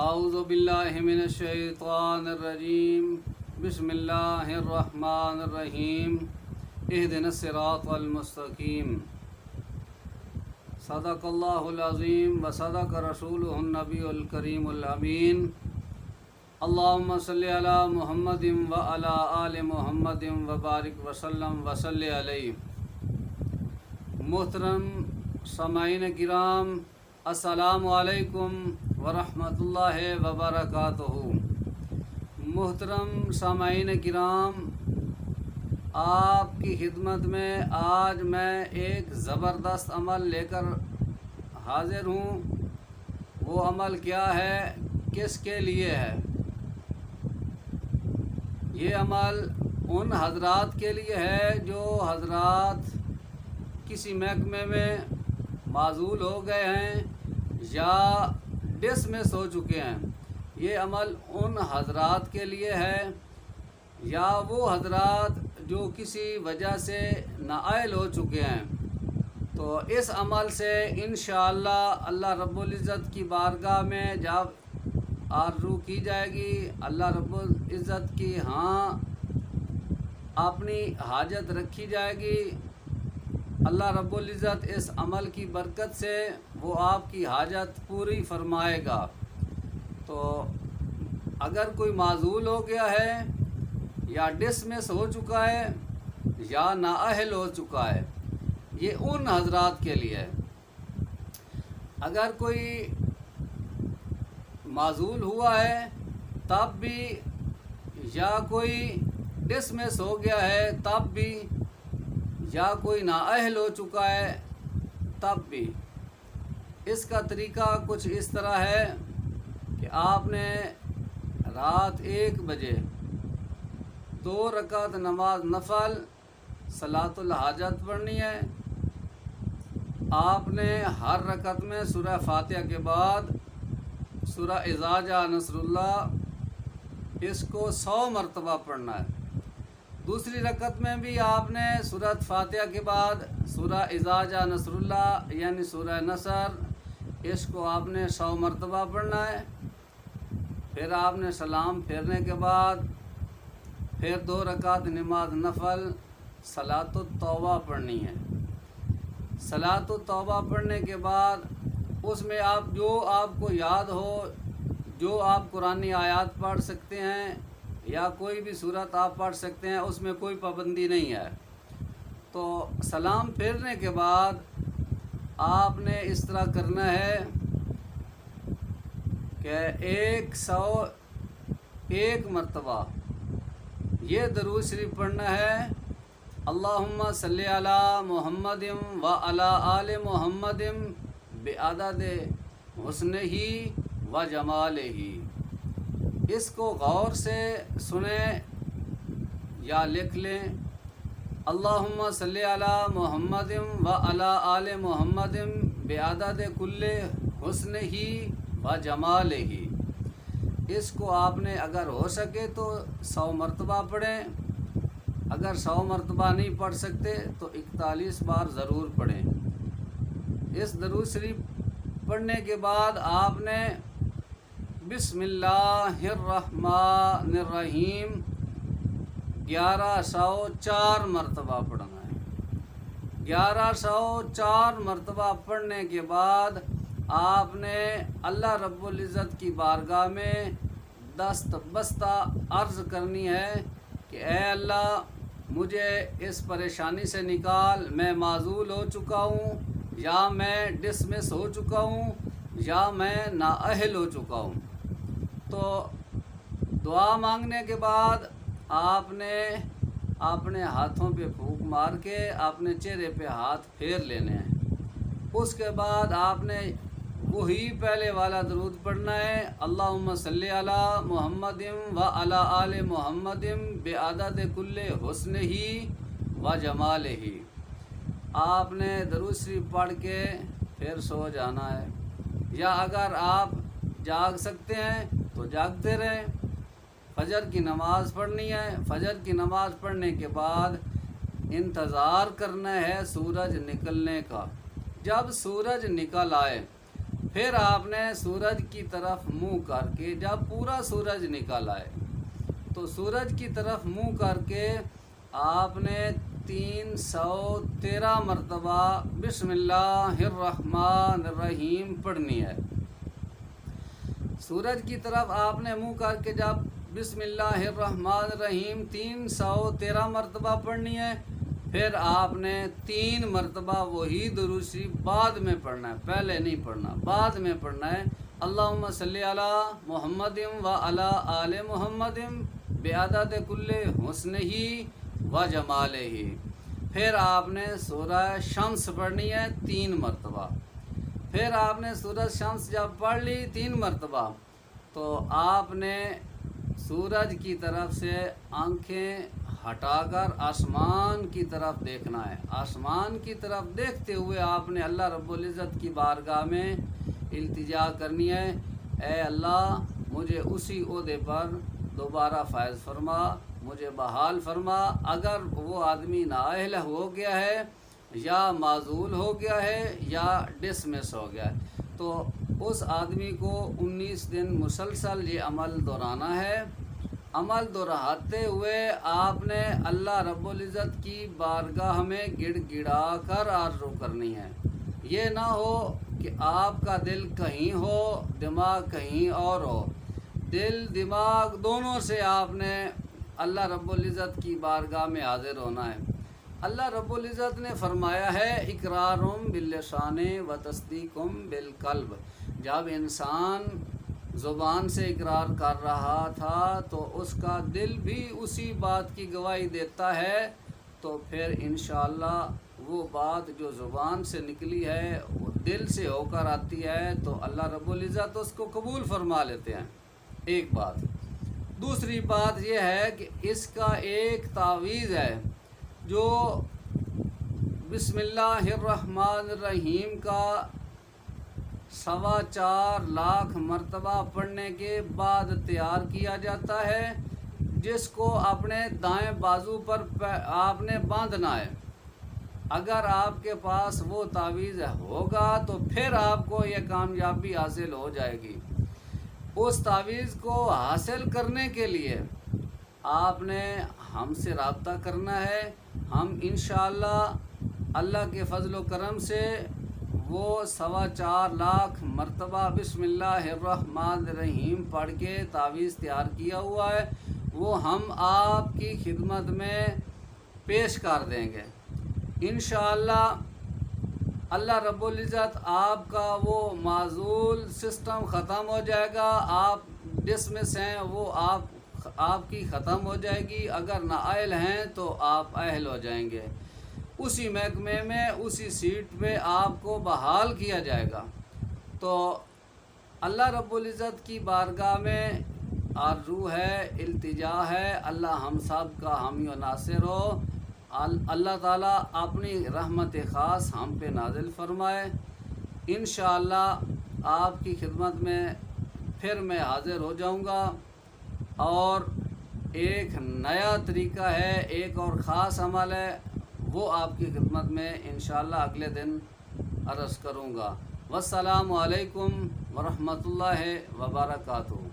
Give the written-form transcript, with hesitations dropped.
اعوذ باللہ من الشیطان الرجیم بسم اللہ الرحمن الرحیم اہدنا الصراط المستقیم صدق اللہ العظیم و صدق رسولہ النبی الکریم الامین اللہم صلی علی محمد و علی آل محمد و بارک وسلم وصلی علیہ۔ محترم سامعین کرام، السلام علیکم ورحمۃ اللہ وبرکاتہ۔ محترم سامعین کرام، آپ کی خدمت میں آج میں ایک زبردست عمل لے کر حاضر ہوں۔ وہ عمل کیا ہے، کس کے لیے ہے؟ یہ عمل ان حضرات کے لیے ہے جو حضرات کسی محکمے میں معزول ہو گئے ہیں یا ڈسمس ہو چکے ہیں۔ یہ عمل ان حضرات کے لیے ہے یا وہ حضرات جو کسی وجہ سے نااہل ہو چکے ہیں۔ تو اس عمل سے انشاءاللہ اللہ رب العزت کی بارگاہ میں جب آرزو کی جائے گی، اللہ رب العزت کی اپنی حاجت رکھی جائے گی، اللہ رب العزت اس عمل کی برکت سے وہ آپ کی حاجت پوری فرمائے گا۔ تو اگر کوئی معزول ہو گیا ہے یا ڈسمس ہو چکا ہے یا نااہل ہو چکا ہے، یہ ان حضرات کے لیے ہے۔ اگر کوئی معزول ہوا ہے تب بھی، یا کوئی ڈسمس ہو گیا ہے تب بھی، یا کوئی نااہل ہو چکا ہے تب بھی، اس کا طریقہ کچھ اس طرح ہے کہ آپ نے رات 1 بجے 2 رکعت نماز نفل صلاۃ الحاجت پڑھنی ہے۔ آپ نے ہر رکعت میں سورہ فاتحہ کے بعد سورہ اذا جاء نصر اللہ اس کو 100 مرتبہ پڑھنا ہے۔ دوسری رکعت میں بھی آپ نے سورۃ فاتحہ کے بعد سورہ اذا جاء نصر اللہ یعنی سورہ نصر اس کو آپ نے 100 مرتبہ پڑھنا ہے۔ پھر آپ نے سلام پھیرنے کے بعد پھر 2 رکعت نماز نفل صلاۃ التوبہ پڑھنی ہے۔ صلاۃ التوبہ پڑھنے کے بعد اس میں جو آپ کو یاد ہو، جو آپ قرآنی آیات پڑھ سکتے ہیں یا کوئی بھی صورت آپ پڑھ سکتے ہیں، اس میں کوئی پابندی نہیں ہے۔ تو سلام پھیرنے کے بعد آپ نے اس طرح کرنا ہے کہ 101 مرتبہ یہ درود شریف پڑھنا ہے، اللہم صلی علی محمد و علی آل محمد بعدد حسنہ و جمالہ۔ اس کو غور سے سنیں یا لکھ لیں، اللہم صلی علی محمد و علی آل محمد بعدد کل حسنہ و جمالہ۔ اس کو آپ نے اگر ہو سکے تو 100 مرتبہ پڑھیں، اگر 100 مرتبہ نہیں پڑھ سکتے تو 41 بار ضرور پڑھیں۔ اس درود شریف پڑھنے کے بعد آپ نے بسم اللہ الرحمن الرحیم 1104 مرتبہ پڑھنا ہے۔ 1104 مرتبہ پڑھنے کے بعد آپ نے اللہ رب العزت کی بارگاہ میں دست بستہ عرض کرنی ہے کہ اے اللہ مجھے اس پریشانی سے نکال، میں معزول ہو چکا ہوں یا میں ڈسمس ہو چکا ہوں یا میں نااہل ہو چکا ہوں۔ تو دعا مانگنے کے بعد آپ نے اپنے ہاتھوں پہ پھونک مار کے اپنے چہرے پہ ہاتھ پھیر لینے ہیں۔ اس کے بعد آپ نے وہی پہلے والا درود پڑھنا ہے، اللہم صلی علی محمد و علی آل محمد بعدد کل حسنہ و جمالہ۔ آپ نے درود شریف پڑھ کے پھر سو جانا ہے، یا اگر آپ جاگ سکتے ہیں تو جاگتے رہیں۔ فجر کی نماز پڑھنی ہے، فجر کی نماز پڑھنے کے بعد انتظار کرنا ہے سورج نکلنے کا۔ جب سورج نکل آئے پھر آپ نے سورج کی طرف منہ کر کے، جب پورا سورج نکل آئے تو سورج کی طرف منہ کر کے آپ نے 313 مرتبہ بسم اللہ الرحمن الرحیم پڑھنی ہے۔ سورج کی طرف آپ نے منہ کر کے جب بسم اللہ الرحمن الرحیم 313 مرتبہ پڑھنی ہے، پھر آپ نے 3 مرتبہ وہی درود شریف بعد میں پڑھنا ہے، پہلے نہیں پڑھنا، بعد میں پڑھنا ہے۔ اللہم صلی علی محمد و علی آل محمد بعدد کل حسنہ و جمالہ۔ پھر آپ نے سورہ شمس پڑھنی ہے 3 مرتبہ۔ پھر آپ نے سورج شمس جب پڑھ لی 3 مرتبہ تو آپ نے سورج کی طرف سے آنکھیں ہٹا کر آسمان کی طرف دیکھنا ہے۔ آسمان کی طرف دیکھتے ہوئے آپ نے اللہ رب العزت کی بارگاہ میں التجا کرنی ہے، اے اللہ مجھے اسی عہدے پر دوبارہ فائز فرما، مجھے بحال فرما۔ اگر وہ آدمی نااہل ہو گیا ہے یا معزول ہو گیا ہے یا ڈسمس ہو گیا ہے تو اس آدمی کو 19 دن مسلسل یہ عمل دہرانا ہے۔ عمل دہراتے ہوئے آپ نے اللہ رب العزت کی بارگاہ میں گڑ گڑا کر آرزو کرنی ہے۔ یہ نہ ہو کہ آپ کا دل کہیں ہو، دماغ کہیں اور ہو۔ دل دماغ دونوں سے آپ نے اللہ رب العزت کی بارگاہ میں حاضر ہونا ہے۔ اللہ رب العزت نے فرمایا ہے اقرارم باللسان و تصدیقم بالقلب۔ جب انسان زبان سے اقرار کر رہا تھا تو اس کا دل بھی اسی بات کی گواہی دیتا ہے، تو پھر انشاءاللہ وہ بات جو زبان سے نکلی ہے وہ دل سے ہو کر آتی ہے تو اللہ رب العزت اس کو قبول فرما لیتے ہیں۔ ایک بات۔ دوسری بات یہ ہے کہ اس کا ایک تعویذ ہے جو بسم اللہ الرحمن الرحیم کا 4.25 لاکھ مرتبہ پڑھنے کے بعد تیار کیا جاتا ہے، جس کو اپنے دائیں بازو پر آپ نے باندھنا ہے۔ اگر آپ کے پاس وہ تعویذ ہوگا تو پھر آپ کو یہ کامیابی حاصل ہو جائے گی۔ اس تعویذ کو حاصل کرنے کے لیے آپ نے ہم سے رابطہ کرنا ہے۔ ہم انشاءاللہ اللہ کے فضل و کرم سے وہ 4.25 لاکھ مرتبہ بسم اللہ الرحمن الرحیم پڑھ کے تعویذ تیار کیا ہوا ہے، وہ ہم آپ کی خدمت میں پیش کر دیں گے۔ انشاءاللہ اللہ رب العزت آپ کا وہ معزول سسٹم ختم ہو جائے گا، آپ ڈسمس ہیں وہ آپ کی ختم ہو جائے گی، اگر نااہل ہیں تو آپ اہل ہو جائیں گے۔ اسی محکمے میں اسی سیٹ پہ آپ کو بحال کیا جائے گا۔ تو اللہ رب العزت کی بارگاہ میں آرزو ہے، التجا ہے، اللہ ہم سب کا حامی و ناصر ہو۔ اللہ تعالیٰ اپنی رحمت خاص ہم پہ نازل فرمائے۔ انشاءاللہ آپ کی خدمت میں پھر میں حاضر ہو جاؤں گا، اور ایک نیا طریقہ ہے، ایک اور خاص عمل ہے، وہ آپ کی خدمت میں انشاءاللہ اگلے دن عرض کروں گا۔ والسلام علیکم ورحمۃ اللہ وبرکاتہ۔